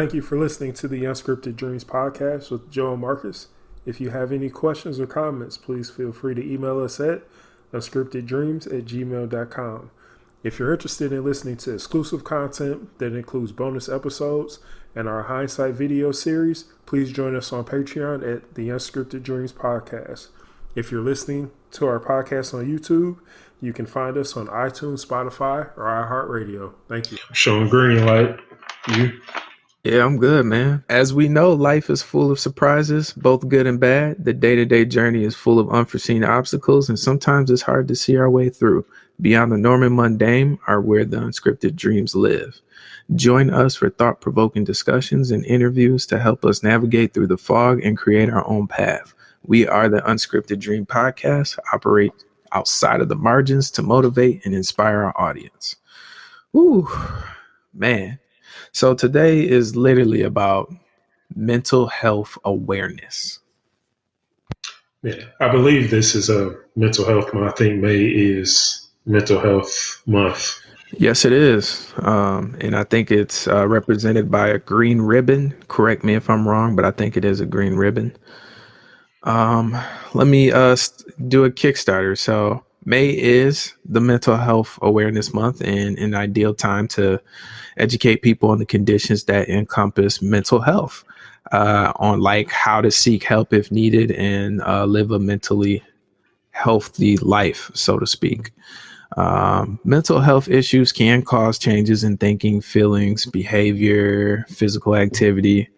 Thank you for listening to the Unscripted Dreams Podcast with Joe and Marcus. If you have any questions or comments, please feel free to email us at unscripteddreams@gmail.com. If you're interested in listening to exclusive content that includes bonus episodes and our hindsight video series, please join us on Patreon at the Unscripted Dreams Podcast. If you're listening to our podcast on YouTube, you can find us on iTunes, Spotify, or iHeartRadio. Thank you. Showing green light. You? Yeah, I'm good, man. As we know, life is full of surprises, both good and bad. The day-to-day journey is full of unforeseen obstacles, and sometimes it's hard to see our way through. Beyond the norm and mundane are where the unscripted dreams live. Join us for thought-provoking discussions and interviews to help us navigate through the fog and create our own path. We are the Unscripted Dream Podcast, operate outside of the margins to motivate and inspire our audience. Woo, man. So today is literally about mental health awareness. Yeah, I believe this is a mental health month. I think May is mental health month. Yes, it is. And I think it's represented by a green ribbon. Correct me if I'm wrong, but I think it is a green ribbon. Let me do a Kickstarter. So May is the Mental Health Awareness Month and an ideal time to educate people on the conditions that encompass mental health, on like how to seek help if needed and live a mentally healthy life, so to speak. Mental health issues can cause changes in thinking, feelings, behavior, physical activity.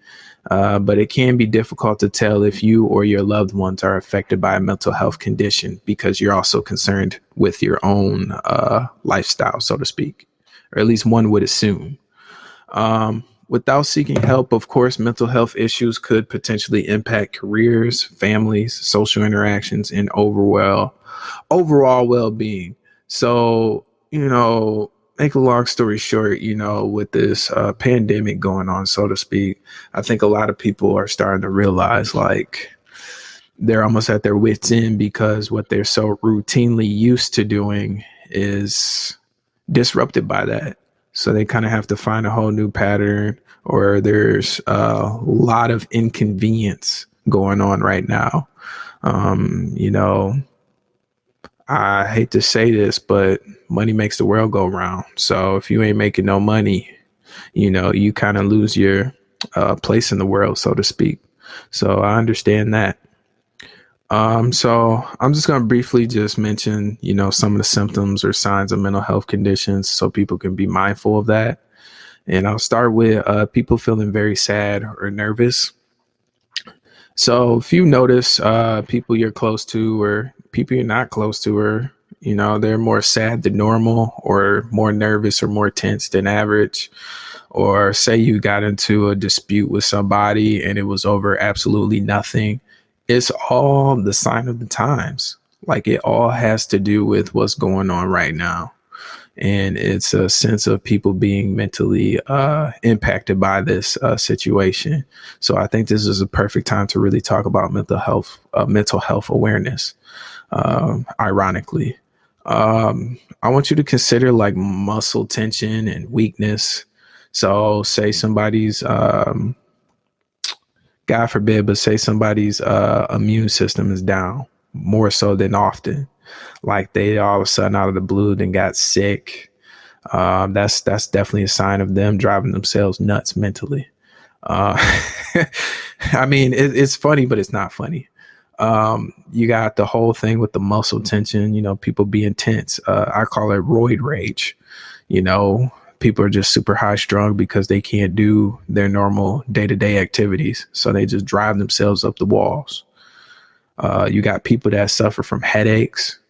But it can be difficult to tell if you or your loved ones are affected by a mental health condition because you're also concerned with your own lifestyle, so to speak, or at least one would assume. Without seeking help, of course, mental health issues could potentially impact careers, families, social interactions, and overall well-being. So, make a long story short, with this pandemic going on, so to speak, I think a lot of people are starting to realize like they're almost at their wits' end because what they're so routinely used to doing is disrupted by that. So they kind of have to find a whole new pattern, or there's a lot of inconvenience going on right now. I hate to say this, but money makes the world go round. So if you ain't making no money, you kind of lose your place in the world, so to speak. So I understand that. So I'm just going to briefly just mention, some of the symptoms or signs of mental health conditions so people can be mindful of that. And I'll start with people feeling very sad or nervous. So if you notice people you're close to or people you're not close to, or, they're more sad than normal or more nervous or more tense than average, or say you got into a dispute with somebody and it was over absolutely nothing, it's all the sign of the times. Like it all has to do with what's going on right now. And it's a sense of people being mentally impacted by this situation. So I think this is a perfect time to really talk about mental health awareness. Ironically, I want you to consider like muscle tension and weakness. So say somebody's, God forbid, but say somebody's immune system is down more so than often. Like they all of a sudden out of the blue then got sick. That's definitely a sign of them driving themselves nuts mentally. I mean, it's funny, but it's not funny. You got the whole thing with the muscle tension, people being tense. I call it roid rage. People are just super high strung because they can't do their normal day-to-day activities. So they just drive themselves up the walls. You got people that suffer from headaches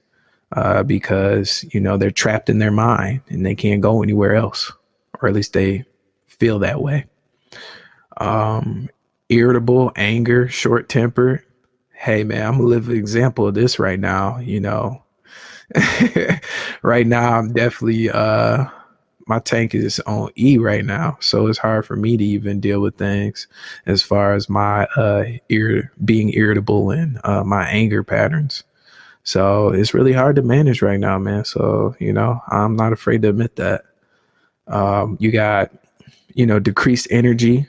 because, they're trapped in their mind and they can't go anywhere else, or at least they feel that way. Irritable, anger, short-tempered. Hey, man, I'm a living example of this right now. Right now, I'm definitely my tank is on E right now. So it's hard for me to even deal with things as far as my being irritable and my anger patterns. So it's really hard to manage right now, man. So, I'm not afraid to admit that. You got, decreased energy.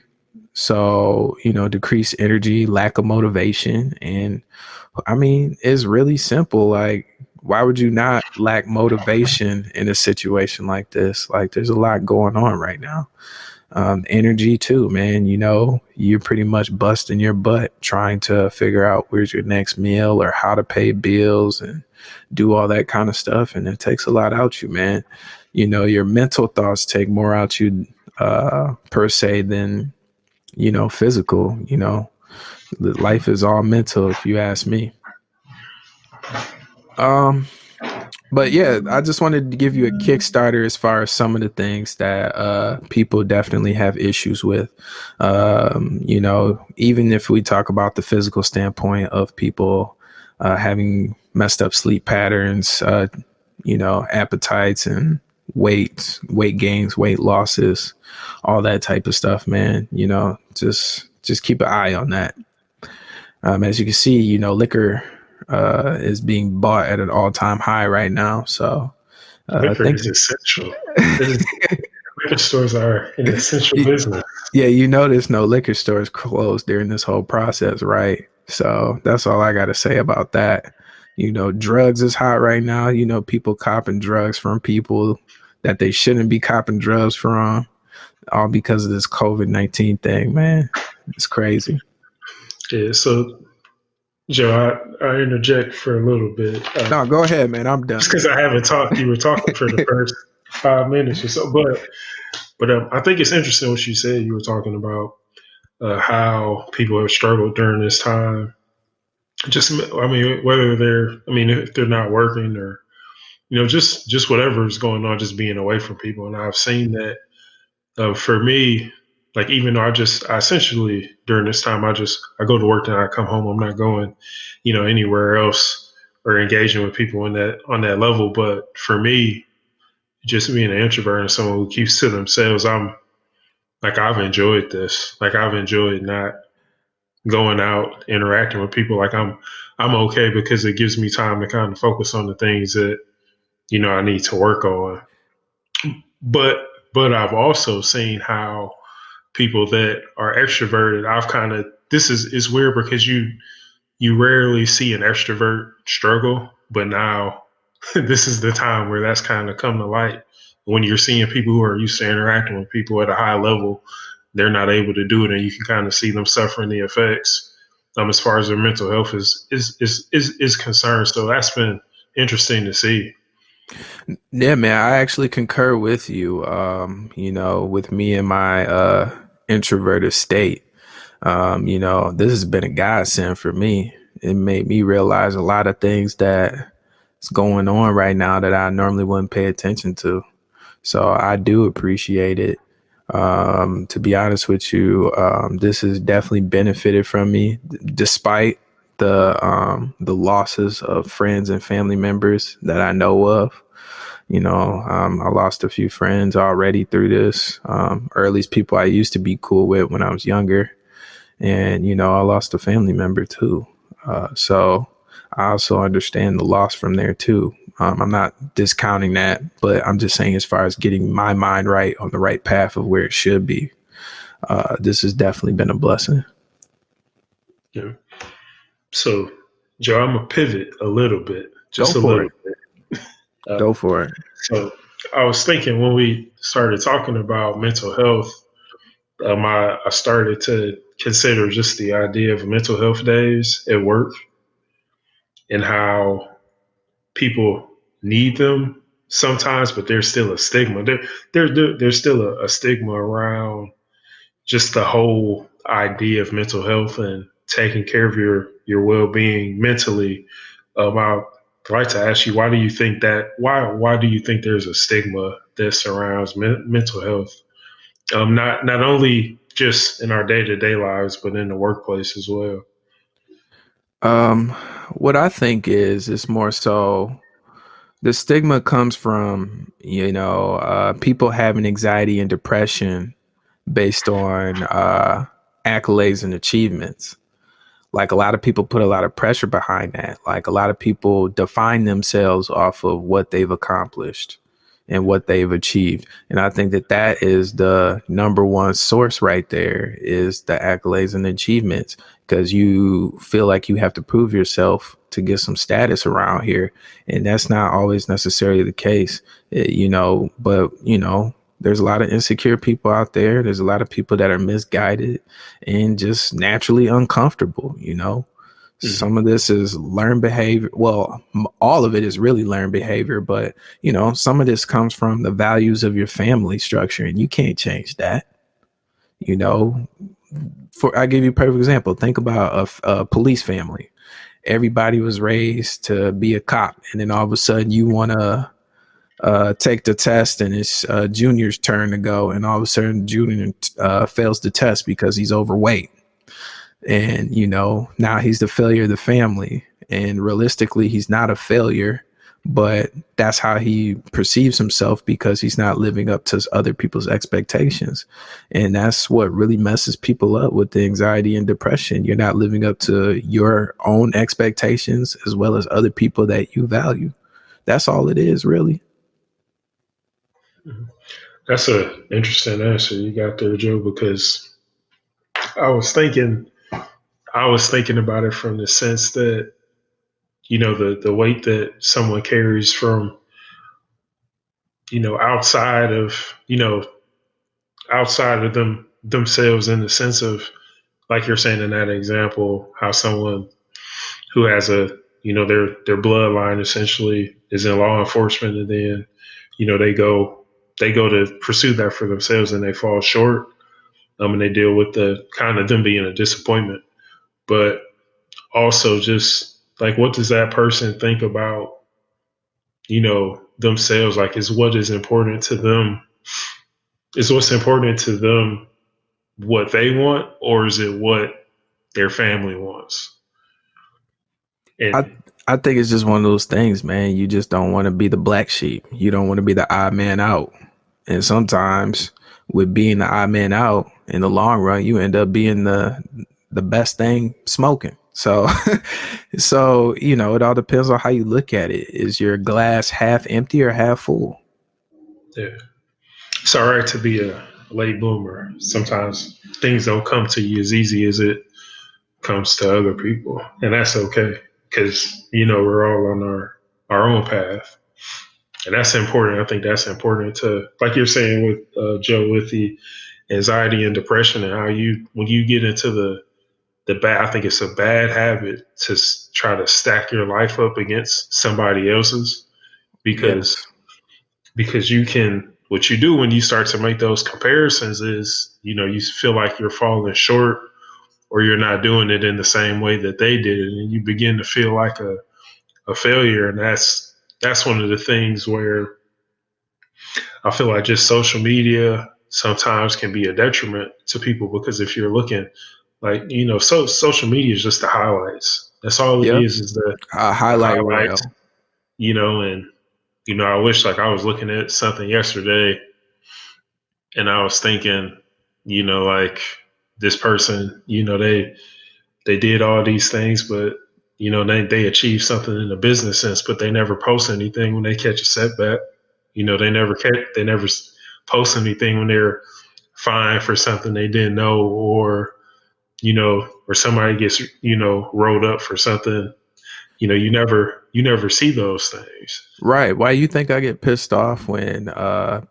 So, decreased energy, lack of motivation. And I mean, it's really simple. Like, why would you not lack motivation in a situation like this? Like, there's a lot going on right now. Energy too, man. You're pretty much busting your butt trying to figure out where's your next meal or how to pay bills and do all that kind of stuff. And it takes a lot out you, man. Your mental thoughts take more out you, per se than, physical. Life is all mental, if you ask me. Um, But yeah, I just wanted to give you a Kickstarter as far as some of the things that people definitely have issues with. Even if we talk about the physical standpoint of people having messed up sleep patterns, appetites and weight gains, weight losses, all that type of stuff, man. Just keep an eye on that. As you can see, liquor is being bought at an all-time high right now. So I Liquor think is essential. Liquor stores are an essential business. yeah, there's no liquor stores closed during this whole process, right? So that's all I got to say about that. Drugs is hot right now. People copping drugs from people that they shouldn't be copping drugs from, all because of this COVID-19 thing, man. It's crazy. Yeah, so Joe, I interject for a little bit. No, go ahead, man. I'm done. Just because I haven't talked, you were talking for the first 5 minutes or so. But I think it's interesting what you said. You were talking about how people have struggled during this time. I mean, if they're not working or just whatever is going on, just being away from people. And I've seen that for me, like even though I essentially during this time I go to work and I come home. I'm not going, anywhere else or engaging with people on that level. But for me, just being an introvert and someone who keeps to themselves, I've enjoyed this. Like I've enjoyed not going out, interacting with people. Like I'm okay because it gives me time to kind of focus on the things that, I need to work on. But I've also seen how people that are extroverted, I've kind of this is weird because you rarely see an extrovert struggle, but now this is the time where that's kind of come to light. When you're seeing people who are used to interacting with people at a high level, they're not able to do it, and you can kind of see them suffering the effects as far as their mental health is concerned. So that's been interesting to see. Yeah, man, I actually concur with you. With me and my introverted state, this has been a godsend for me. It made me realize a lot of things that is going on right now that I normally wouldn't pay attention to. So I do appreciate it. To be honest with you, this has definitely benefited from me, despite the losses of friends and family members that I know of. I lost a few friends already through this, or at least people I used to be cool with when I was younger. And, I lost a family member too. So I also understand the loss from there too. I'm not discounting that, but I'm just saying as far as getting my mind right on the right path of where it should be, this has definitely been a blessing. Yeah. So, Joe, I'm gonna pivot a little bit, just Go a for little it. bit. Go for it. So, I was thinking when we started talking about mental health, I started to consider just the idea of mental health days at work and how people need them sometimes, but there's still a stigma. There's still a stigma around just the whole idea of mental health and taking care of your well being mentally. I'd like to ask you, why do you think that? Why do you think there's a stigma that surrounds mental health? Not only just in our day to day lives, but in the workplace as well. Um, what I think is it's more so the stigma comes from, people having anxiety and depression based on accolades and achievements. Like a lot of people put a lot of pressure behind that. Like a lot of people define themselves off of what they've accomplished. and what they've achieved. And I think that that is the number one source right there, is the accolades and achievements, because you feel like you have to prove yourself to get some status around here. And that's not always necessarily the case, but there's a lot of insecure people out there. There's a lot of people that are misguided and just naturally uncomfortable. Mhm. Some of this is learned behavior. Well, all of it is really learned behavior, but some of this comes from the values of your family structure, and you can't change that. You know, I give you a perfect example. Think about a police family. Everybody was raised to be a cop, and then all of a sudden you want to take the test, and it's Junior's turn to go, and all of a sudden Junior fails the test because he's overweight, and now he's the failure of the family. And realistically, he's not a failure, but that's how he perceives himself, because he's not living up to other people's expectations. And that's what really messes people up with the anxiety and depression. You're not living up to your own expectations as well as other people that you value. That's all it is, really. Mhm. That's a interesting answer you got there, Joe, because I was thinking I was thinking about it from the sense that, the weight that someone carries from, outside of, outside of themselves, in the sense of, like you're saying in that example, how someone who has their bloodline essentially is in law enforcement, and then, they go to pursue that for themselves and they fall short. And they deal with the kind of them being a disappointment. But also, just like, what does that person think about, themselves? Like, is what is important to them, is what's important to them what they want, or is it what their family wants? I And I think it's just one of those things, man. You just don't want to be the black sheep. You don't want to be the odd man out. And sometimes with being the odd man out, in the long run, you end up being the best thing smoking. So it all depends on how you look at it. Is your glass half empty or half full? yeah, it's all right to be a late bloomer. Sometimes things don't come to you as easy as it comes to other people, and that's okay, because we're all on our own path, and that's important. I think that's important to, like you're saying with Joe, with the anxiety and depression, and how when you get into the bad. I think it's a bad habit to try to stack your life up against somebody else's, because Yes. you can, what you do when you start to make those comparisons is, you feel like you're falling short, or you're not doing it in the same way that they did it, and you begin to feel like a failure. And that's one of the things where I feel like just social media sometimes can be a detriment to people, because if you're looking, like, so social media is just the highlights. That's all it Yep. is A the highlight highlights, reel. and I wish, like, I was looking at something yesterday, and I was thinking, like, this person, they did all these things, but they achieved something in the business sense, but they never post anything when they catch a setback. They never post anything when they're fined for something they didn't know, or somebody gets rolled up for something. You never see those things. Right. Why you think I get pissed off when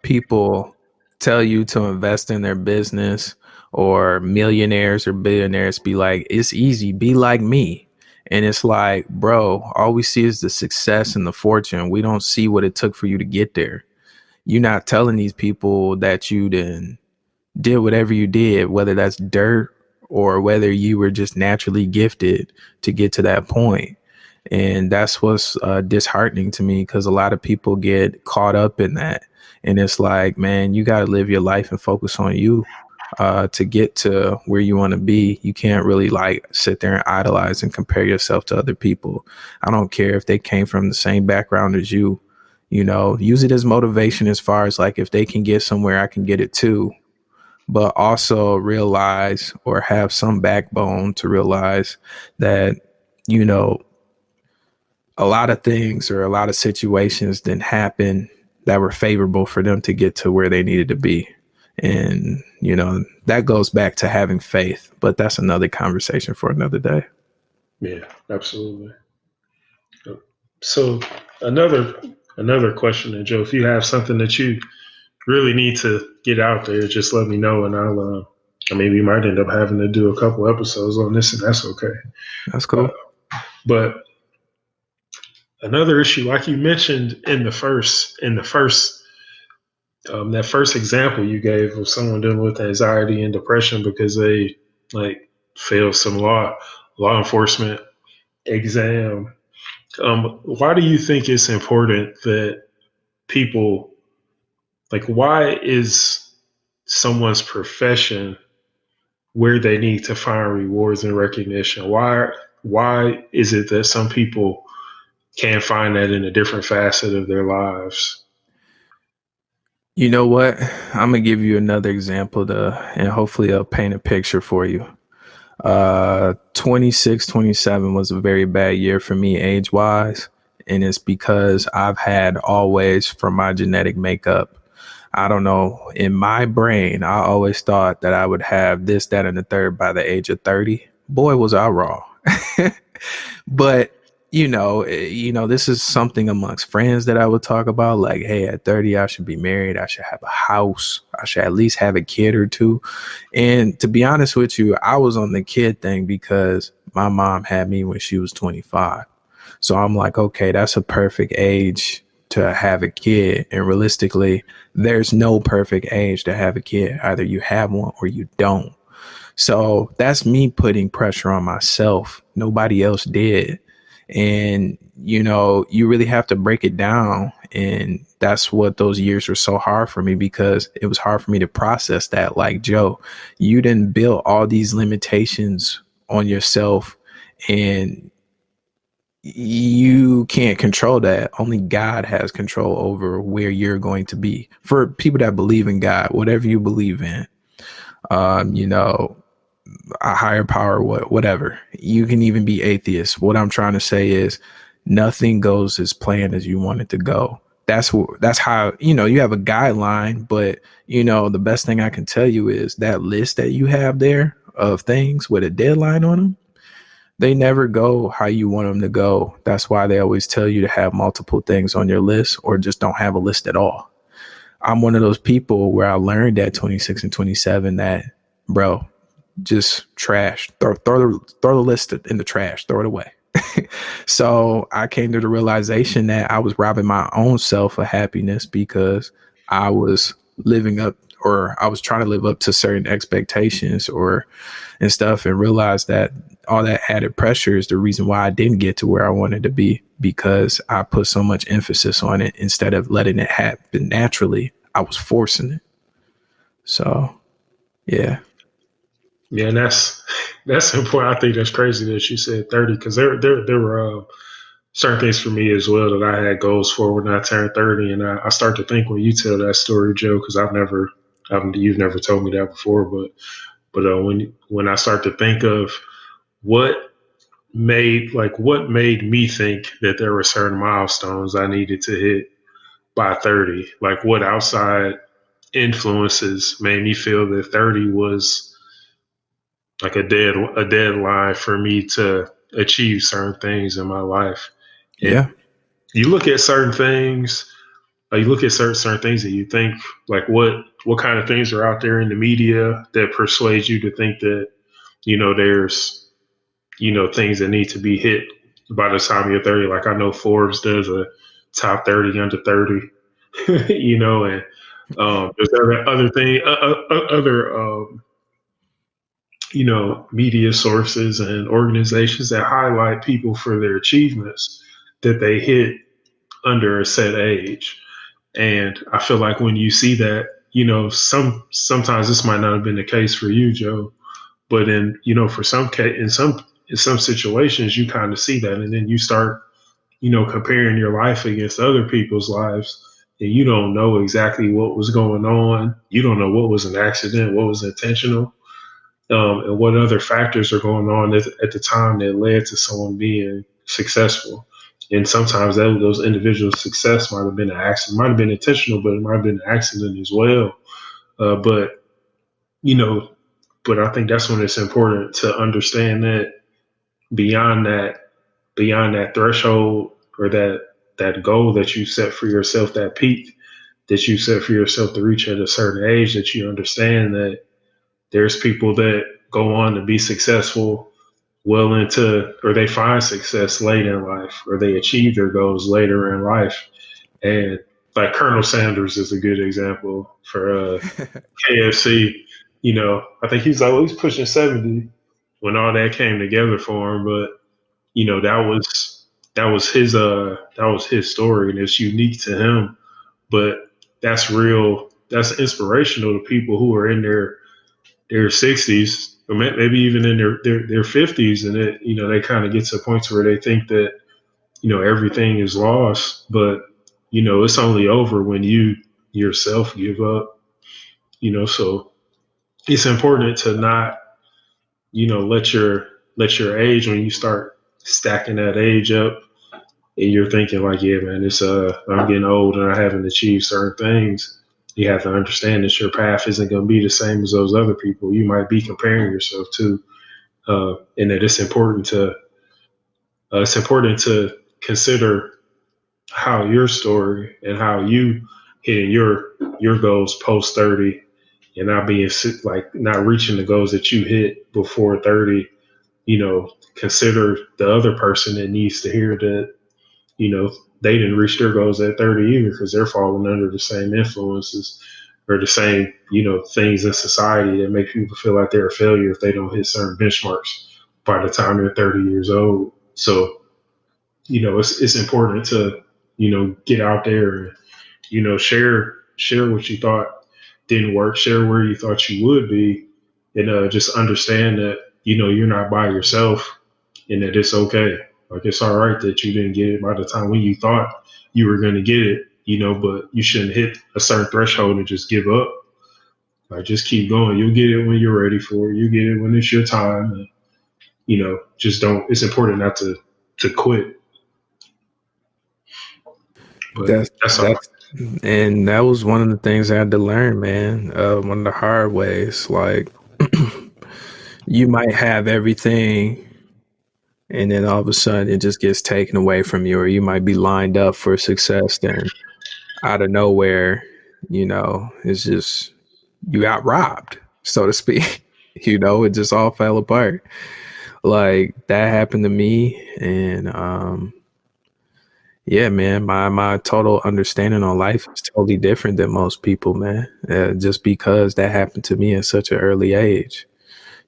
people tell you to invest in their business, or millionaires or billionaires be like, it's easy, be like me. And it's like, bro, all we see is the success and the fortune. We don't see what it took for you to get there. You're not telling these people that you did whatever you did, whether that's dirt or whether you were just naturally gifted to get to that point. And that's what's disheartening to me, because a lot of people get caught up in that. And it's like, man, you got to live your life and focus on you to get to where you want to be. You can't really like sit there and idolize and compare yourself to other people. I don't care if they came from the same background as you. Use it as motivation, as far as like, if they can get somewhere, I can get it too. But also realize, or have some backbone to realize that, you know, a lot of things or a lot of situations didn't happen that were favorable for them to get to where they needed to be. And, that goes back to having faith, but that's another conversation for another day. Yeah, absolutely. So another another question, and Joe, if you have something that you really need to get out there, just let me know, and I'll. I mean, we might end up having to do a couple episodes on this, and that's okay. That's Uh, cool. but another issue, like you mentioned in the first that first example you gave of someone dealing with anxiety and depression because they like failed some law enforcement exam. Why do you think it's important that people like? Why is someone's profession where they need to find rewards and recognition? Why is it that some people can't find that in a different facet of their lives? You know what? I'm going to give you another example and hopefully I'll paint a picture for you. 26, 27 was a very bad year for me age wise. And it's because I've had always, from my genetic makeup, I don't know, in my brain, I always thought that I would have this, that, and the third by the age of 30. Boy, was I wrong. But this is something amongst friends that I would talk about. Like, hey, at 30, I should be married. I should have a house. I should at least have a kid or two. And to be honest with you, I was on the kid thing because my mom had me when she was 25. So I'm like, okay, that's a perfect age to have a kid. And realistically, there's no perfect age to have a kid. Either you have one or you don't. So that's me putting pressure on myself. Nobody else did. And, you really have to break it down. And that's what those years were so hard for me, because it was hard for me to process that. Like, Joe, you didn't build all these limitations on yourself, and you can't control that. Only God has control over where you're going to be. For people that believe in God, whatever you believe in, you know, a higher power, whatever. You can even be atheist. What I'm trying to say is nothing goes as planned as you want it to go. That's how, you have a guideline, but the best thing I can tell you is that list that you have there of things with a deadline on them, they never go how you want them to go. That's why they always tell you to have multiple things on your list, or just don't have a list at all. I'm one of those people where I learned at 26 and 27 that, bro, just trash, throw the list in the trash, throw it away. So I came to the realization that I was robbing my own self of happiness because I was living up, or I was trying to live up to certain expectations and stuff, and realized that all that added pressure is the reason why I didn't get to where I wanted to be, because I put so much emphasis on it instead of letting it happen naturally. I was forcing it. So, yeah. Yeah, and that's important. I think that's crazy that you said 30 because there were certain things for me as well that I had goals for when I turned 30, and I start to think when you tell that story, Joe, because you've never told me that before, but when I start to think of what what made me think that there were certain milestones I needed to hit by 30, like what outside influences made me feel that 30 was like a deadline for me to achieve certain things in my life. And Yeah. you look at certain things, you look at certain things that you think like what kind of things are out there in the media that persuade you to think that there's things that need to be hit by the time you're 30. Like I know Forbes does a top 30 under 30, and there's other thing other media sources and organizations that highlight people for their achievements that they hit under a set age. And I feel like when you see that, sometimes this might not have been the case for you, Joe, but for in some situations, you kind of see that, and then you start, comparing your life against other people's lives, and you don't know exactly what was going on. You don't know what was an accident, what was intentional, and what other factors are going on at the time that led to someone being successful. And sometimes those individuals' success might have been an accident, might have been intentional, but it might have been an accident as well. But you know, but I think that's when it's important to understand that beyond that, beyond that threshold or that goal that you set for yourself, that peak that you set for yourself to reach at a certain age, that you understand that there's people that go on to be successful well into, or they find success late in life, or they achieve their goals later in life. And like Colonel Sanders is a good example for KFC. I think he's always pushing 70 when all that came together for him. But that was his story, and it's unique to him. But that's real. That's inspirational to people who are in their 60s, or maybe even in their 50s, and they kind of get to points where they think that everything is lost, but it's only over when you yourself give up. So it's important to not let your age, when you start stacking that age up and you're thinking like, yeah, man, it's I'm getting old and I haven't achieved certain things. You have to understand that your path isn't going to be the same as those other people you might be comparing yourself to, and that it's important to consider how your story and how you hitting your goals post 30, and not being like not reaching the goals that you hit before 30. Consider the other person that needs to hear that you know they didn't reach their goals at 30 either, because they're falling under the same influences or the same things in society that make people feel like they're a failure if they don't hit certain benchmarks by the time they're 30 years old. So it's important to get out there and share what you thought didn't work, share where you thought you would be, and just understand that you're not by yourself, and that it's okay. Like, it's all right that you didn't get it by the time when you thought you were going to get it, but you shouldn't hit a certain threshold and just give up. Like, just keep going. You'll get it when you're ready for it. You get it when it's your time. And, just don't. It's important not to quit. But That's that's all. that's and that was one of the things I had to learn, man. One of the hard ways. Like, you might have everything, and then all of a sudden it just gets taken away from you, or you might be lined up for success, then out of nowhere, it's just you got robbed, so to speak. It just all fell apart. Like, that happened to me, and yeah, man, my total understanding on life is totally different than most people, man. Just because that happened to me at such an early age.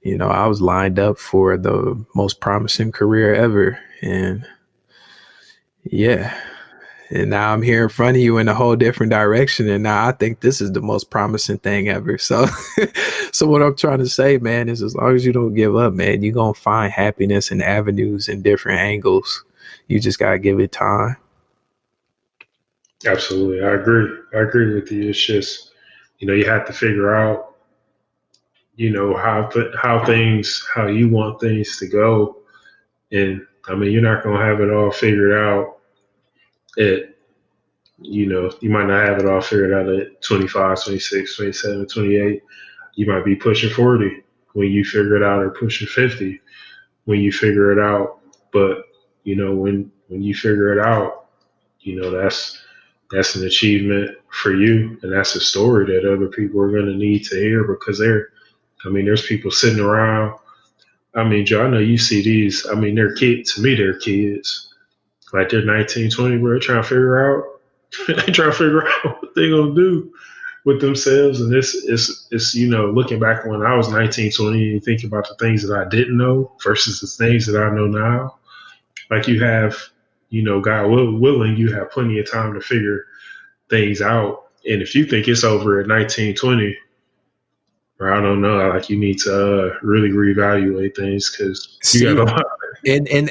I was lined up for the most promising career ever. And yeah, and now I'm here in front of you in a whole different direction. And now I think this is the most promising thing ever. So, so what I'm trying to say, man, is as long as you don't give up, man, you're going to find happiness in avenues and different angles. You just got to give it time. Absolutely, I agree with you. It's just you have to figure out how you want things to go, and I mean, you're not gonna have it all figured out at you might not have it all figured out at 25, 26, 27, 28. You might be pushing 40 when you figure it out, or pushing 50 when you figure it out. But when you figure it out, that's an achievement for you, and that's a story that other people are going to need to hear, because there's people sitting around. I mean, Joe, I know you see these. I mean, they're kids. To me, they're kids. Like, they're 19, 20, bro, trying to figure out. They trying to figure out what they're gonna do with themselves. And it's looking back when I was 19, 20, and you think about the things that I didn't know versus the things that I know now. Like, you have, God willing, you have plenty of time to figure things out. And if you think it's over at 19, 20, or I don't know, like, you need to really reevaluate things, because you got See, a lot.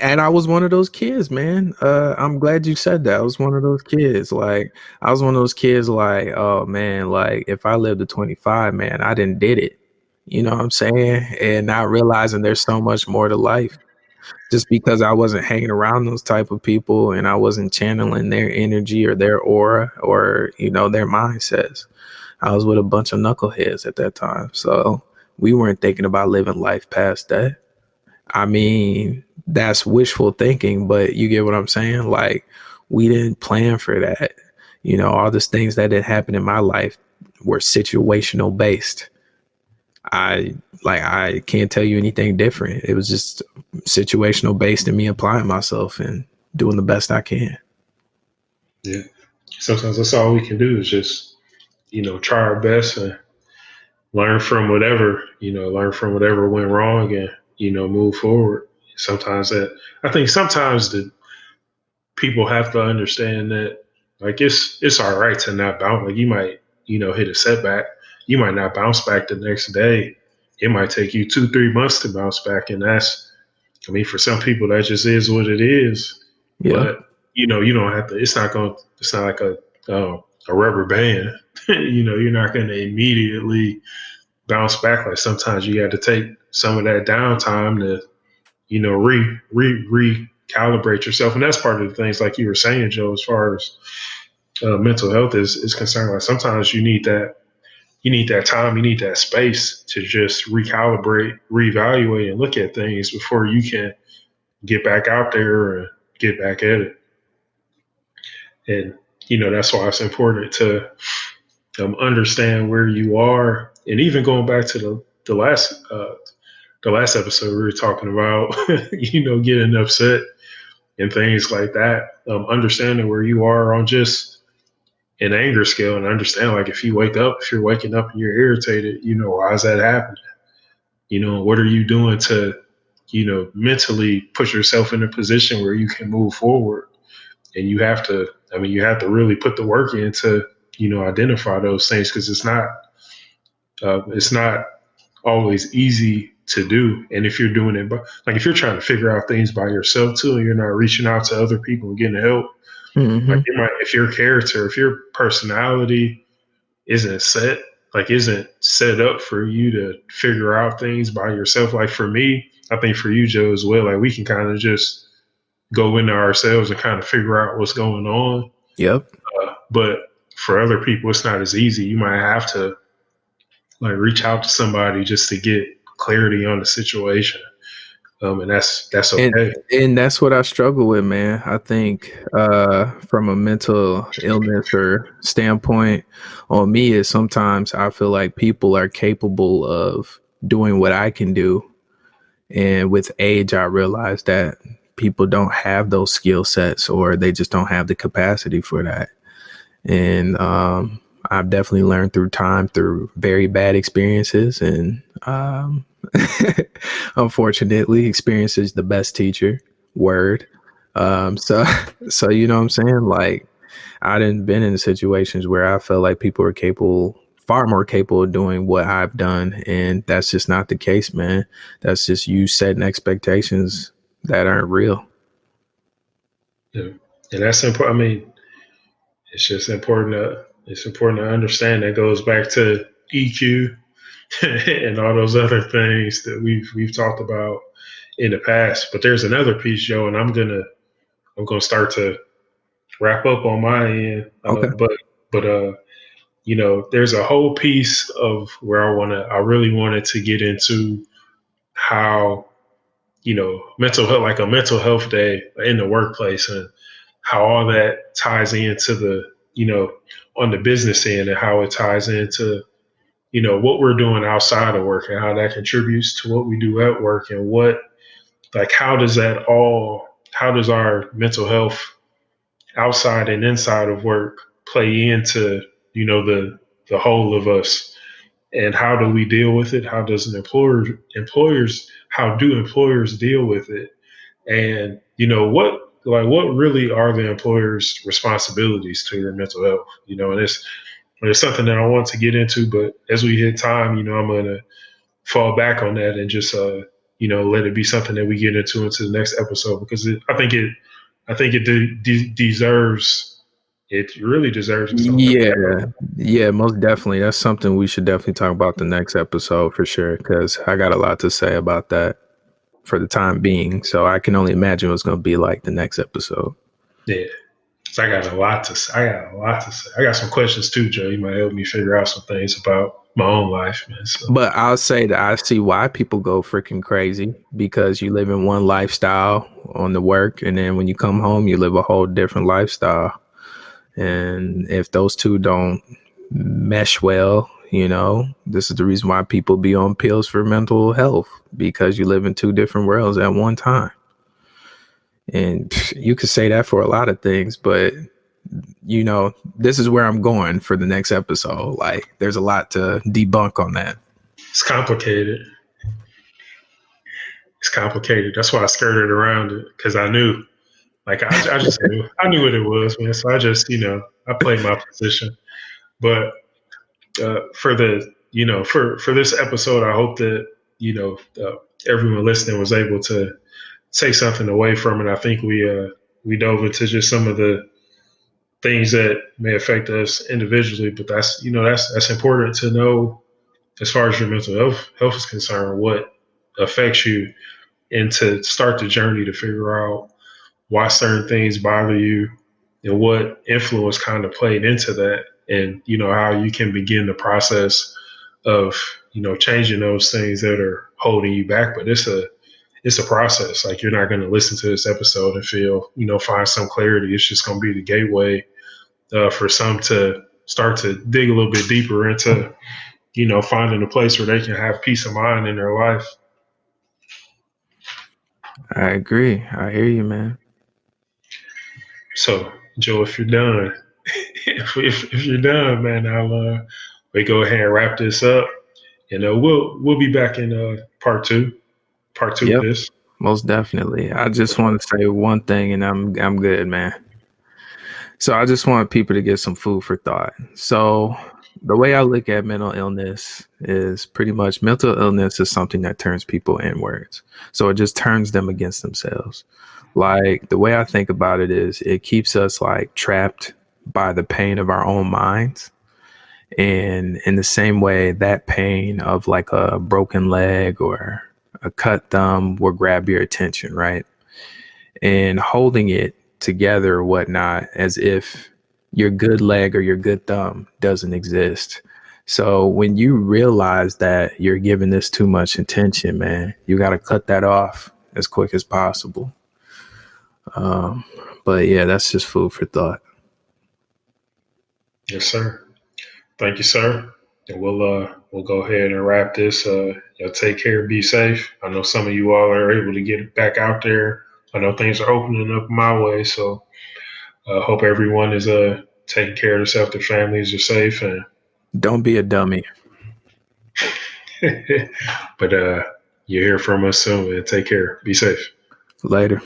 and I was one of those kids, man. I'm glad you said that. I was one of those kids. Like, I was one of those kids, like, oh man, like, if I lived to 25, man, I didn't did it. You know what I'm saying? And not realizing there's so much more to life. just because I wasn't hanging around those type of people and I wasn't channeling their energy or their aura or, their mindsets. I was with a bunch of knuckleheads at that time. So we weren't thinking about living life past that. I mean, that's wishful thinking, but you get what I'm saying? Like, we didn't plan for that. All these things that had happened in my life were situational based. I can't tell you anything different. It was just situational based and me applying myself and doing the best I can. Yeah. Sometimes that's all we can do is just, try our best and learn from whatever went wrong and, move forward. I think sometimes the people have to understand that like it's all right to not bounce. Like you might, hit a setback. You might not bounce back the next day. It might take you 2-3 months to bounce back. And for some people that just is what it is. Yeah. But, you don't have to, it's not like a rubber band. You're not going to immediately bounce back. Like sometimes you got to take some of that downtime to, recalibrate yourself. And that's part of the things like you were saying, Joe, as far as mental health is concerned. Like sometimes you need that time, you need that space to just recalibrate, reevaluate, and look at things before you can get back out there and get back at it. And that's why it's important to understand where you are. And even going back to the last episode, we were talking about getting upset and things like that. Understanding where you are on just an anger scale, and understand like if you're waking up and you're irritated, why is that happening? What are you doing to mentally put yourself in a position where you can move forward? And you have to really put the work in to identify those things, because it's not always easy to do. And if you're doing it, but like if you're trying to figure out things by yourself too, and you're not reaching out to other people and getting help, Mm-hmm. like if your personality isn't set up for you to figure out things by yourself. Like for me, I think for you, Joe, as well, like we can kind of just go into ourselves and kind of figure out what's going on. Yep. But for other people, it's not as easy. You might have to like reach out to somebody just to get clarity on the situation. And that's okay. And that's what I struggle with, man. I think from a mental illness or standpoint on me is sometimes I feel like people are capable of doing what I can do. And with age, I realize that people don't have those skill sets, or they just don't have the capacity for that. And I've definitely learned through time, through very bad experiences. And unfortunately, experience is the best teacher. Word. So you know what I'm saying? Like, I didn't been in situations where I felt like people were capable, far more capable of doing what I've done. And that's just not the case, man. That's just you setting expectations that aren't real. Yeah. And that's important. It's just important to understand that goes back to EQ and all those other things that we've talked about in the past. But there's another piece, Joe, and I'm gonna start to wrap up on my end. Okay. There's a whole piece of where I really wanted to get into how mental health, like a mental health day in the workplace, and how all that ties into the on the business end, and how it ties into what we're doing outside of work, and how that contributes to what we do at work, and how does our mental health outside and inside of work play into the whole of us, and how do we deal with it? How does how do employers deal with it? And what really are the employer's responsibilities to your mental health? And it's something that I want to get into, but as we hit time, I'm gonna fall back on that and just let it be something that we get into the next episode, because I think it deserves it really deserves its own Yeah, episode. yeah, most definitely. That's something we should definitely talk about the next episode for sure, because I got a lot to say about that. for the time being. So I can only imagine what's going to be like the next episode. Yeah. So I got a lot to say. I got some questions too, Joe. You might help me figure out some things about my own life, man. So. But I'll say that I see why people go freaking crazy, because you live in one lifestyle on the work, and then when you come home, you live a whole different lifestyle. And if those two don't mesh well, this is the reason why people be on pills for mental health, because you live in two different worlds at one time. And you could say that for a lot of things, but this is where I'm going for the next episode. Like, there's a lot to debunk on that. It's complicated. That's why I skirted around it, because I knew. Like, I just knew. I knew what it was, man. So I just, I played my position. But for for this episode, I hope that, everyone listening was able to take something away from it. I think we dove into just some of the things that may affect us individually, but that's important to know as far as your mental health is concerned, what affects you, and to start the journey to figure out why certain things bother you and what influence kind of played into that, and how you can begin the process of changing those things that are holding you back. But it's a process. Like, you're not going to listen to this episode and feel find some clarity. It's just going to be the gateway for some to start to dig a little bit deeper into finding a place where they can have peace of mind in their life. I agree. I hear you, man. So, Joe, if you're done, if you're done, man, I'll we go ahead and wrap this up, and we'll be back in part two of this. Most definitely. I just want to say one thing, and I'm good, man. So I just want people to get some food for thought. So the way I look at mental illness is pretty much mental illness is something that turns people inwards. So it just turns them against themselves. Like, the way I think about it is it keeps us like trapped by the pain of our own minds. And in the same way, that pain of like a broken leg or a cut thumb will grab your attention, right? And holding it together or whatnot, as if your good leg or your good thumb doesn't exist. So when you realize that you're giving this too much attention, man, you got to cut that off as quick as possible. But yeah, that's just food for thought. Yes, sir. Thank you, sir. And we'll go ahead and wrap this. Take care, be safe. I know some of you all are able to get back out there. I know things are opening up my way, so hope everyone is taking care of themselves, their families are safe, and don't be a dummy. But you hear from us soon, and take care. Be safe. Later.